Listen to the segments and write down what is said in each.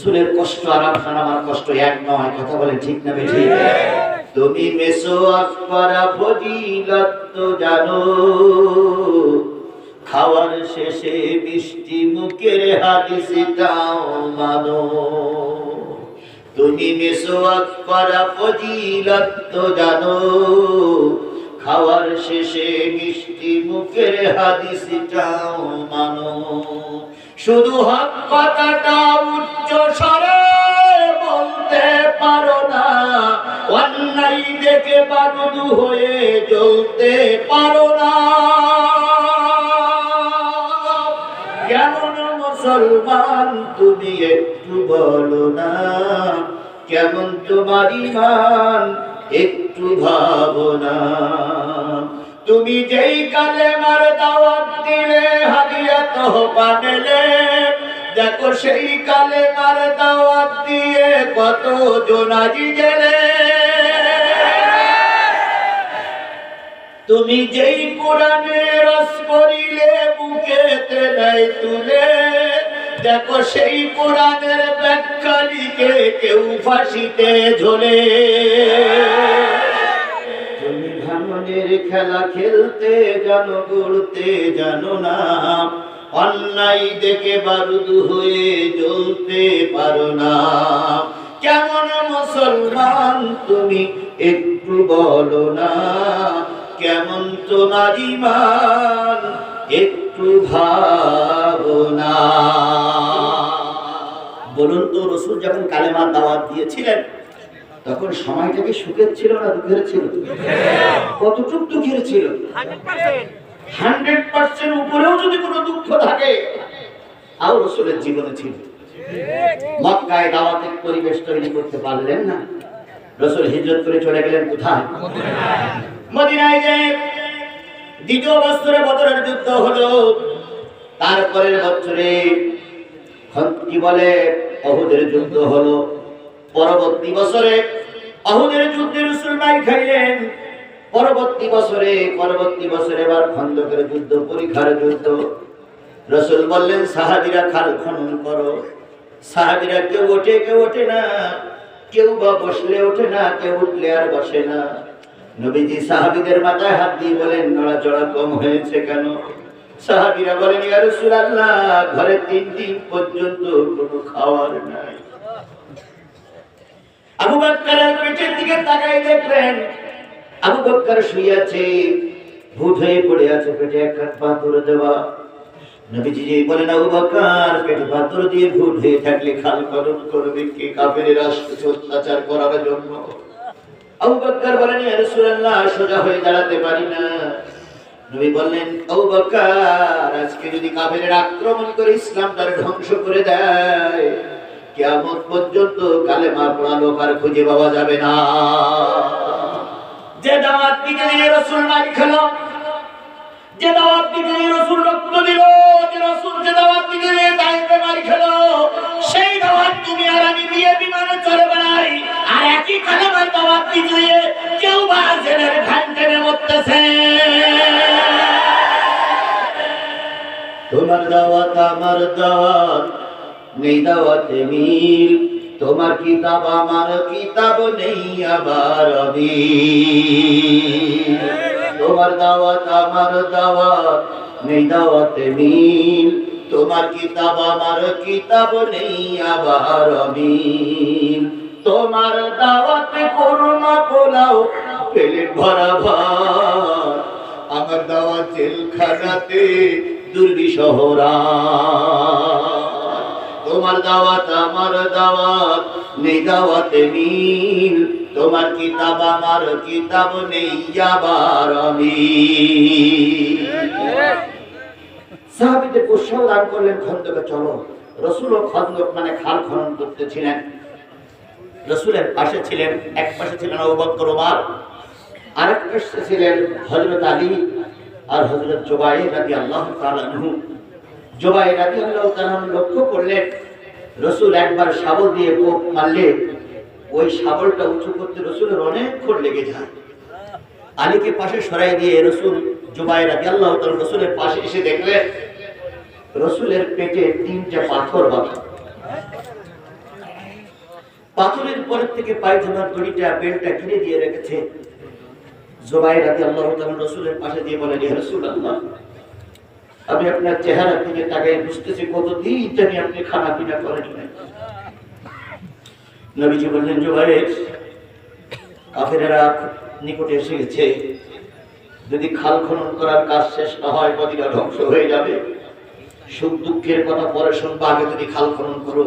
রসুলের কষ্ট আর আপনার আমার কষ্ট এক নয়, কথা বলে ঠিক না বেঠি? তুমি মেসওয়াক করা ফজিলত তো জানো, খাওয়ার শেষে মিষ্টি মুখের হাদিসটাও মানো। তুমি মেসওয়াক করা ফজিলত তো জানো, খাওয়ার শেষে মিষ্টি মুখের হাদিসটাও মানো। শুধু হক কথাটা উচ্চ স্বরে বলতে পারো না, অন্যায় দেখে বারুদ হয়ে জ্বলতে পারো না। কেমন মুসলমান তুমি একটু বলো না, কেমন তোমার ঈমান একটু ভাবো না। তুমি যেই কালেমার দাওয়াত দিলে হাদিয়া তোহফা পেলে, দেখো সেই কালেমার দাওয়াত দিয়ে কত জোনাজি গেলে। তুমি যেই কোরআনে রস করিলে বুকেতে নাই তুলে, দেখো সেই কোরআনের ব্যাখ্যা লিখে কেউ ফাঁসিতে ঝোলে। তুমি ভাঙনের খেলা খেলতে জানো, গড়তে জানো না, অন্যায় দেখে বারুদ হয়ে জ্বলতে পারো না। কেমন মুসলমান তুমি একটু বলো না, কেমন তোমার ঈমান একটু ভাবো না। বলুন তো, রসুল যখন কালেমার দাওয়াত দিয়েছিলেন তখন সময়টা কি সুখের ছিল না দুঃখের ছিল? কতটুক দুঃখের ছিল? 100% উপরেও যদি কোনো দুঃখ থাকে তাও রসুলের জীবনে ছিল। মক্কায় দাওয়াতের পরিবেশ তৈরি করতে পারলেন না, রসুল হিজরত করে চলে গেলেন কোথায়? মদিনায়। যে দ্বিতীয় বছরে বদরের যুদ্ধ হলো, তারপরের বছরে কি বলে উহুদের যুদ্ধ হলো। পরবর্তী বছরে উহুদের যুদ্ধে রাসূল মার খাইলেন। পরবর্তী বছরে এবার খন্দকের যুদ্ধ, পরীক্ষার যুদ্ধ। রাসূল বললেন সাহাবীরা খাল খনন করো। সাহাবীরা কেউ ওঠে না, কেউ বা বসলে ওঠে না, কেউ উঠলে আর বসে না। নবীজি সাহাবীদের মাথায় হাত দিয়ে বলেন নড়াচড়া কম হয়েছে কেন? সাহাবীরা বলেন ইয়া রাসূলুল্লাহ, ঘরে 3 দিন পর্যন্ত কোনো খাবার নাই। আবু বকরের পেটের দিকে তাকাই দেখলেন আবু বকর শুয়ে আছে, ভূত হয়ে পড়ে আছে, পেটে এক পাথর দেওয়া। নবীজি বলেন আবু বকর, পেটে পাথর দিয়ে ভূত হয়ে থাকলে খাল খনন করবে কে? কাফেরের রাষ্ট্র অত্যাচার করার জন্য। আবু বকর বলেন ইয়া রাসূলুল্লাহ, সোজা হয়ে দাঁড়াতে পারি না। নবী বললেন আবু বকর, আজকে যদি কাফেরের আক্রমণ করে ইসলামটাকে ধ্বংস করে দেয়, কিয়ামত পর্যন্ত কালেমা পড়া লোক আর খুঁজে পাওয়া যাবে না। যে দাওয়াত দিতে গিয়ে রাসূল মার খেলো, যে দাওয়াত দিতে গিয়ে রাসূল রক্ত দিল, যে রাসূল যে দাওয়াত দিতে গিয়ে তাইফে মার খেলো, সেই দাওয়াত তুমি আর আমি দিয়ে বিমানে চলে বেড়াই, আর একই কালেমার দাওয়াত দিতে গিয়ে কেউ বা জেলের ঘান টেনে মরতেছে। তোমার দাওয়াত আমার দাওয়াত নেই দাওয়াতে মিল, তোমার কিতাব আমার কিতাব নেই আবার মিল। তোমার দাওয়াত আমার দাওয়াত নেই দাওয়াতে মিল, তোমার কিতাব আমার কিতাব নেই আবার মিল। তোমার দাওয়াতে করোনা পোলাও পেলেট ভরা ভাত, আমার দাওয়াত জেলখানাতে দুর্বিষহরা। তোমার দাওয়াত আমার দাওয়াত নেই দাওয়াতে মিল, তোমার কিতাব আমার কিতাব নেই আবার মিল। সাহাবীদের উৎসাহ দান করলেন খন্দকে চলো। রাসূলও খন্দক মানে খাল খনন করতেছিলেন। রাসূলের পাশে ছিলেন, এক পাশে ছিলেন আবু বকর ওমর, আরেক পাশে ছিলেন হযরত আলী আর হযরত জুবাইর রাদিয়াল্লাহু তাআলা আনহু। জুবাইর রাদিয়াল্লাহু তাআলা লক্ষ্য করলেন রাসূল একবার শাবল দিয়ে কোপ মারলে ওই শাবলটা উঁচু করতে রাসূলের অনেকক্ষণ লেগে যায়। আলীকে পাশে সরাই দিয়ে রাসূল জুবাইর রাদিয়াল্লাহু তাআলা রাসূলের পাশে এসে দেখলেন রাসূলের পেটে 3টা পাথর বাঁধা। পাথরের পরের থেকে পায়জামার দড়িটা বেল্টটা কিনে দিয়ে রেখেছে। জুবাইর রাদিয়াল্লাহু তাআলা রাসূলের পাশে দিয়ে বলেন, ইয়া রাসূলুল্লাহ, আমি আপনার চেহারার দিকে তাকিয়ে বুঝতেছি কতদিন জানি আপনি খানা পিনা করেন নাই। নবীজি বললেন, জুবাইর, কাফেরেরা নিকটে এসে গেছে, যদি খাল খনন করার কাজ শেষ না হয় মদিনা ধ্বংস হয়ে যাবে। সুখ দুঃখের কথা পরে শুনবো, আগে তুমি খাল খনন করো।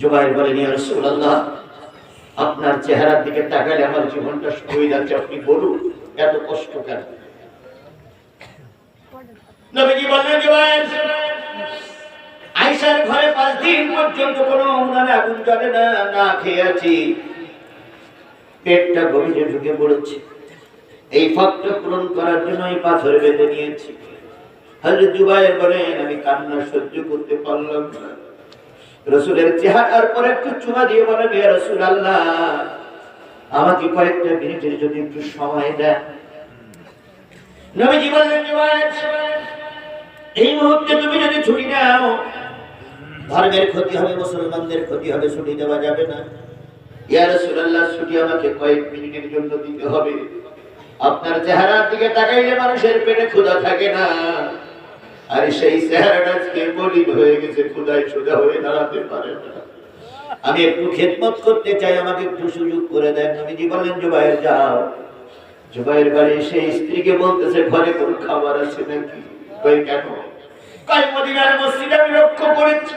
জুবাইর বলেন, ইয়া রাসূলুল্লাহ, আপনার চেহারার দিকে তাকালে আমার জীবনটা হয়ে যাচ্ছে, আপনি বলুন এত কষ্ট কেন? নবীজি বললেন, জুবাইর, আয়েশার ঘরে 5 দিন পর্যন্ত কোনো উনানে আগুন জ্বলে না, না খেয়ে আছি, পেটটা গভীরে ঢুকে পড়েছে। এই ফাঁকটা পূরণ করার জন্য এই পাথর বেঁধে নিয়েছি। হযরত জুবাইর বলেন, আমি কান্না সহ্য করতে পারলাম না। রাসূলের চেহারার পরে একটু চুমা দিয়ে বলেন, ইয়া রাসূলুল্লাহ, আমাকে কয়েকটা মিনিটের জন্য একটু সময় দেন। নবীজি বললেন, জুবাইর, এই মুহূর্তে তুমি যদি ছুটি নাও ধর্মের ক্ষতি হবে, মুসলমানদের ক্ষতি হবে, ছুটি দেওয়া যাবে না। ইয়া রাসূলুল্লাহ, ছুটি আমাকে কয়েক মিনিটের জন্য দিতে হবে। আপনার চেহারার দিকে তাকাইলে মানুষের পেটে ক্ষুধা থাকে না, আর সেই চেহারাটা আজকে মলিন হয়ে গেছে, ক্ষুধায় সোজা হয়ে দাঁড়াতে পারে না। আমি একটু খেদমত করতে চাই, আমাকে একটু সুযোগ করে দেন। নবীজি বললেন, জুবাইর যাও। জুবাইর বাড়ি সেই স্ত্রীকে বলতেছে, ঘরে কোন খাবার আছে নাকি? কই কেন? কই মদিনার মসজিদে আমি লক্ষ্য করেছি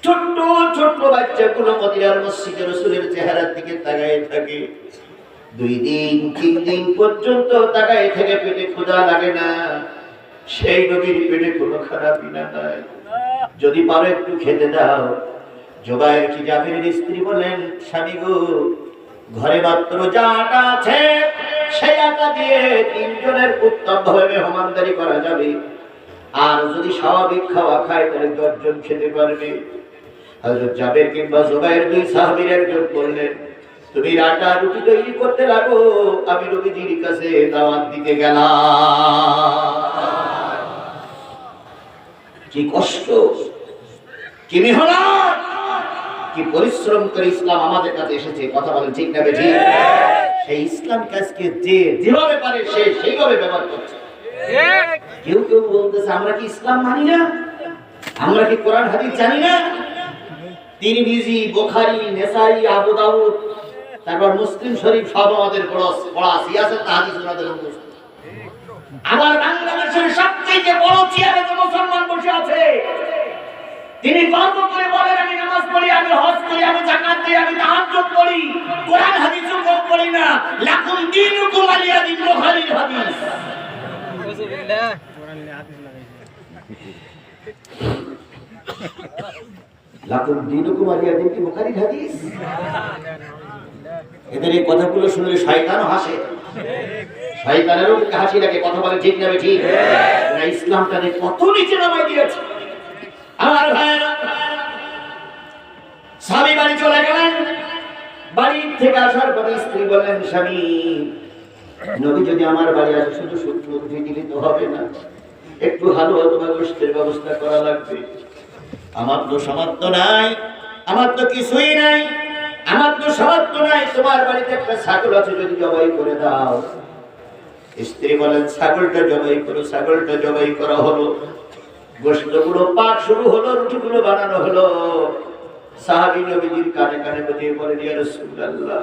ছোট্ট ছোট্ট বাচ্চাগুলো মদিনার মসজিদে রাসূলের চেহারার দিকে তাকায় থাকে। 2 দিন 3 দিন পর্যন্ত তাকায় থেকে পেটে ক্ষুধা লাগে না। সেই নবীর পেটে কোনো খানা পিনা নাই, যদি পারো একটু খেতে দাও। জুবাইর কি জাবিরের স্ত্রী বলেন, স্বামী গো, ঘরে মাত্র যা আটা আছে সেই আটা দিয়ে 3 জনের উত্তম ভাবে মেহমানদারি করা যাবে, আর যদি স্বাভাবিক খাওয়া খায় তাহলে 10 জন খেতে পারবে। হযরত জাবির কিংবা জুবাইর 2 সাহাবীর একজন বললেন, তুমি আটা রুটি তৈরি করতে লাগো, আমি নবীজির কাছে দাওয়াত দিতে গেলাম। কি কষ্ট, কি মেহনত, কি পরিশ্রম করে ইসলাম আমাদের কাছে এসেছে। কথা বলেন ঠিক না বেঠিক? সেই ইসলাম কাজকে যে যেভাবে পারে সে সেইভাবে ব্যবহার করছে। কেউ কেউ বলতেছে, আমরা কি ইসলাম মানি না, আমরা কি কোরআন হাদিস জানি না? তিরমিজি, বুখারী, নেসাই, আবু দাউদ, তারপর মুসলিম শরীফ সব আমাদের পড়া সিয়াসত হাদিস আমাদের মুখস্থ। আবার বাংলাদেশের সবচেয়ে বড় চেয়ারে যে মুসলমান বসে আছে, তিনি গর্ব করে বলেন, আমি নামাজ পড়ি, আমি হজ করি, আমি যাকাত দিই, আমি তাহাজ্জুদ পড়ি, কোরআন হাদিসও কম পড়ি না, লাকুম দীনুকুম ওয়ালিয়া দিন, বুখারীর হাদিস। সুবহানাল্লাহ, কোরআন হাদিস লাকুম দীনুকুম ওয়ালিয়া দিন কি বুখারীর হাদিস? এদের এই কথাগুলো শুনলে শয়তানও হাসে, শয়তানেরও হাসি লাগে। কথা বলে ঠিক না ঠিক? এরা ইসলামটাকে কত নিচে নামাই দিয়েছে। আমার ভাইরা, স্বামী বাড়ি চলে গেলেন। বাড়ি থেকে আসার পরে স্ত্রী বললেন, স্বামী, নবী যদি আমার বাড়ি আসে শুধু শুকনো রুটি দিলে তো হবে না, একটু হালুয়া অথবা গোশতের ব্যবস্থা করা লাগবে। আমার তো সামর্থ্য নাই, আমার তো কিছুই নাই, আমার তো সামর্থ্য নাই, তোমার বাড়িতে একটা ছাগল আছে, যদি জবাই করে দাও। স্ত্রী বলেন, ছাগলটা জবাই করো। ছাগলটা জবাই করা হলো, গোশতগুলো পাক শুরু হলো, রুটিগুলো বানানো হলো। সাহাবী নবীজির কানে কানে বলিয়ে বলেন, ইয়া রাসূলুল্লাহ,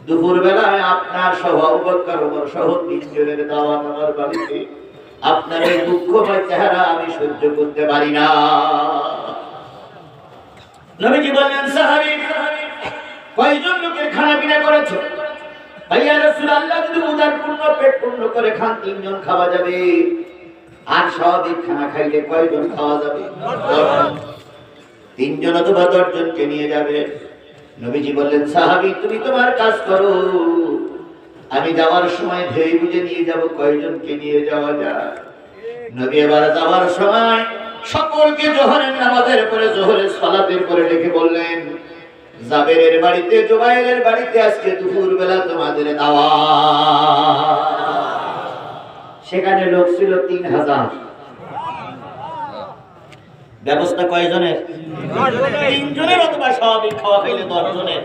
দুপুর বেলায় আপনার সহ আবু বকর, ওমর সহ 3 জনের দাওয়াত আমার বাড়িতে। আপনার এই দুঃখময় চেহারা আমি সহ্য করতে পারি না। নবীজি বললেন, সাহাবী, কয়জন লোকের খানা পিনা করেছো? ভাইয়া রাসূলুল্লাহ, যদি উদার পূর্ণ পেট পূর্ণ করে খান 3 জন খাওয়া যাবে। আর স্বাভাবিক খানা খাইলে কয়জন খাওয়া যাবে? 3 জন অথবা 10 জনকে নিয়ে যাবে। নবীজি বললেন, সাহাবী, তুমি তোমার কাজ করো, আমি যাওয়ার সময় ধেই বুঝে নিয়ে যাব কয়জনকে নিয়ে যাওয়া যায়। নবী এবার যাওয়ার সময় সকলকে জোহরের নামাজের পরে, জোহরের সালাতের পরে ডেকে বললেন, জাবেরের বাড়িতে, জুবাইরের বাড়িতে আজকে দুপুর বেলা তোমাদের দাওয়াত। সেখানে লোক ছিল 3000। ব্যবস্থা কয়জনের? 3 জনের, অথবা স্বাভাবিক খাওয়া খাইলে 10 জনের।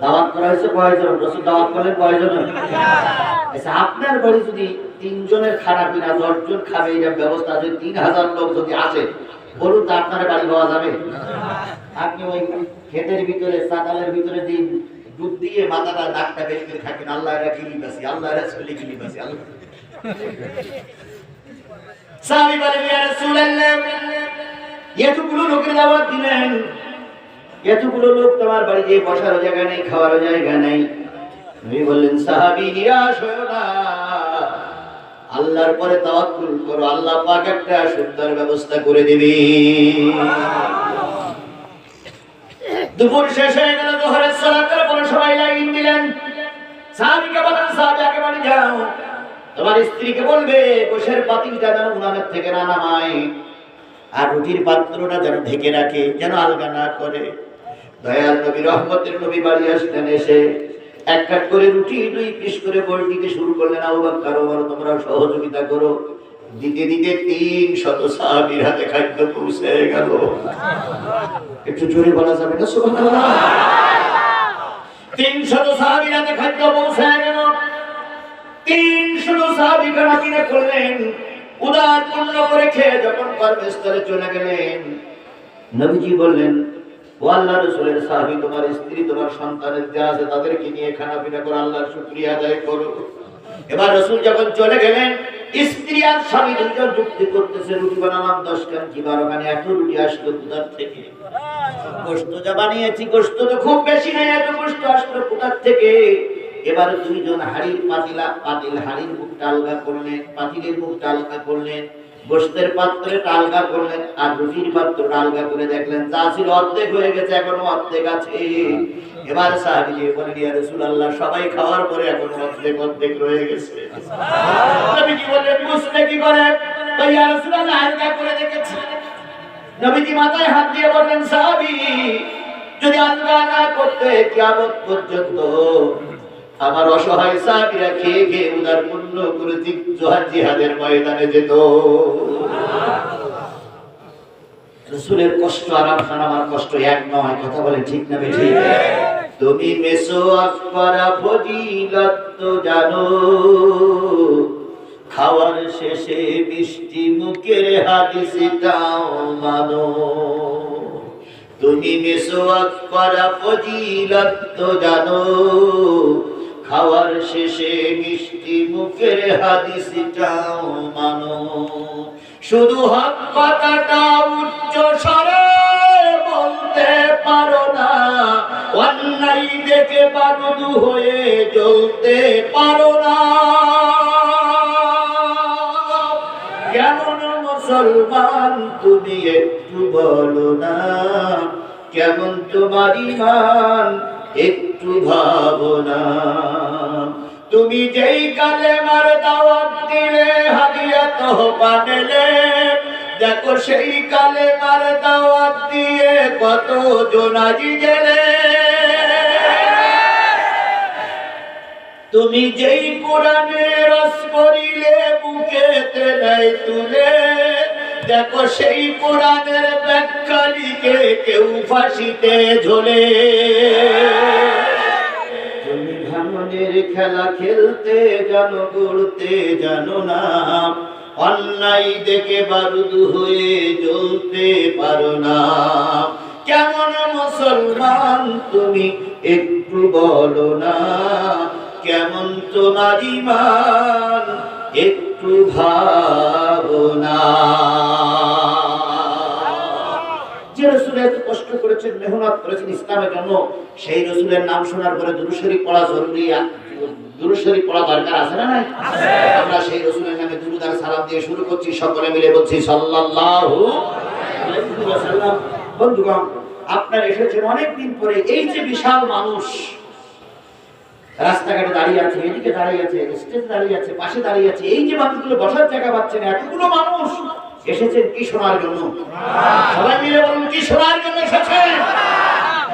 দাওয়াত করা হয়েছে কয়জন? রাসূল দাওয়াত করলেন কয়জনের? আচ্ছা, আপনার বাড়ি যদি 3 জনের খানা পিনা 10 জন খাবে, এর ব্যবস্থা আছে, 3000 লোক যদি আসে, বলুন তো আপনার বাড়ি পাওয়া যাবে? আপনি ওই ক্ষেতের ভিতরে, চাতালের ভিতরে যে দুধ দিয়ে মাথাটা নাকটা বেশ করে থাকেন, আল্লাহ এরা কি লিবাসি, আল্লাহ এরা চলে কি লিবাসি, আল্লাহ। সাহাবী বলেন, ইয়া রাসূলুল্লাহ, এতগুলো লোকের দাওয়াত দিলেন, এতগুলো লোক, তোমার বাড়িতে বসার জায়গা নেই, খাওয়ার জায়গা নেই। নবী বললেন, সাহাবী নিরাশ হয়ো না, আল্লাহর পরে তাওয়াক্কুল করো, আল্লাহ পাক একটা সুন্দর ব্যবস্থা করে দিবে। দুপুর শেষ হয়ে গেল, যোহরের সালাতের পরে সবাই লাইন দিলেন। সাহাবীকে বলেন, সাহাবী আগে বাড়ি যাও, তোমার স্ত্রীকে বলবে গোশের পাতিলটা যেন উনানের থেকে না নামায়, আর রুটির পাত্রটা যেন ঢেকে রাখে, যেন আলগা না করে। দয়াল নবী, রহমতের নবী বাড়ি আসলেন, এসে এক কাট করে রুটি 2 পিস করে বল দিতে শুরু করলেন। আবু বকর, ওমর, তোমরা সহযোগিতা করো। দিতে দিতে 300 সাহাবীর হাতে খাদ্য পৌঁছে গেল। একটু জোরে বলা যাবে না সুবহানাল্লাহ? 300 সাহাবীর হাতে খাদ্য পৌঁছে গেল। 300 সাহাবী খানা কিনে করলেন, উদার পূর্ণ করে খেয়ে যখন কর্মস্থলে চলে গেলেন, নবীজি বললেন, ও আল্লাহর রাসূলের সাহাবী, তোমার স্ত্রী, তোমার সন্তানের যা আছে তাদেরকে নিয়ে খানা পিনা করে আল্লাহর শুকরিয়া আদায় করো। এবার রাসূল যখন চলে গেলেন, স্ত্রী আর স্বামী দুজন যুক্তি করতেছে, রুটি বানালাম 10 খান কি 12 খান, এত রুটি আসলো কোথার থেকে? গোশত যা বানিয়েছি, গোশত তো খুব বেশি নাই, এত গোশত আসলো কোথার থেকে? এবার 2 জন হাড়ির পাতিল হাড়ির মুখটা আলগা করলেন, পাতিলের মুখটা আলগা করলেন, গোশতের পাত্রটা আলগা করলেন, আর রুটির পাত্রটা আলগা করে দেখলেন যা ছিল অর্ধেক হয়ে গেছে, এখনো অর্ধেক আছে। এবার সাহাবী বলেন, ইয়া রাসূলুল্লাহ, সবাই খাওয়ার পরে এখনো অর্ধেক রয়ে গেছে। নবীজি বললেন, বুঝলে কি করে? ইয়া রাসূলুল্লাহ, আলগা করে দেখেছি। নবীজি মাথায় হাত দিয়ে বললেন, সাহাবী, যদি আলগা না করতে কিয়ামত পর্যন্ত আমার অসহায় সাহাবীরা খেয়ে খেয়ে উদার পূর্ণ করে জিহাদের ময়দানে যেত। রাসূলের কষ্ট আর আমার কষ্ট এক নয়, কথা বলেন ঠিক না বেঠিক? তুমি মেসওয়াক করা ফজিলত তো জানো, খাওয়ার শেষে মিষ্টি মুখের হাদিসটাও মানো। তুমি মেসওয়াক করা ফজিলত তো জানো, খাওয়ার শেষে মিষ্টি মুখের হাদিসটাও মানো। শুধু হক কথাটা উচ্চ স্বরে বলতে পারো না, অন্যায় দেখে বারুদ হয়ে জ্বলতে পারো না। কেমন মুসলমান তুমি একটু বলো না, কেমন তোমার ঈমান একটু ভাবনা। তুমি যেই কালেমার দাওয়াত দিলে, হাদিয়া তোহফা পেলে, দেখো সেই কালেমার দাওয়াত দিয়ে কত জোনাজি গেলে। তুমি যেই কোরআনে রস করিলে বুকেতে নাই তুলে, দেখো সেই কোরআনের ব্যাখ্যা লিখে কেউ ফাঁসিতে ঝোলে। তুমি ভাঙনের খেলা খেলতে জানো, গড়তে জানো না, অন্যায় দেখে বারুদ হয়ে জ্বলতে পারো না। কেমন মুসলমান তুমি একটু বলো না, কেমন তোমার ঈমান একটু ভাবনা। যে রাসূল এত কষ্ট করেছেন, মেহনত করেছেন ইসলামের জন্য, সেই রাসূলের নাম শোনার পরে দুরূদ শরীফ পড়া জরুরি, দুরূদ শরীফ পড়া দরকার আছে না নাই? আমরা সেই রাসূলের নামে দুরূদ আর সালাম দিয়ে শুরু করছি, সকলে মিলে বলছি সাল্লাল্লাহু আলাইহি ওয়াসাল্লাম। বন্ধুগণ, আপনারা এসেছেন অনেক দিন পরে, এই যে বিশাল মানুষ রাস্তাঘাটে দাঁড়িয়ে আছে, এদিকে দাঁড়িয়ে আছে, স্টেজে দাঁড়িয়ে আছে, পাশে দাঁড়িয়ে আছে, এই যে মানুষগুলো বসার জায়গা পাচ্ছে না, এতগুলো মানুষ এসেছেন কি শোনার জন্য? সবাই মিলে বলুন, কি শোনার জন্য এসেছেন?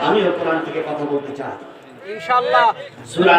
আমিও কোরআন থেকে কথা বলতে চাই ইনশাআল্লাহ। সূরা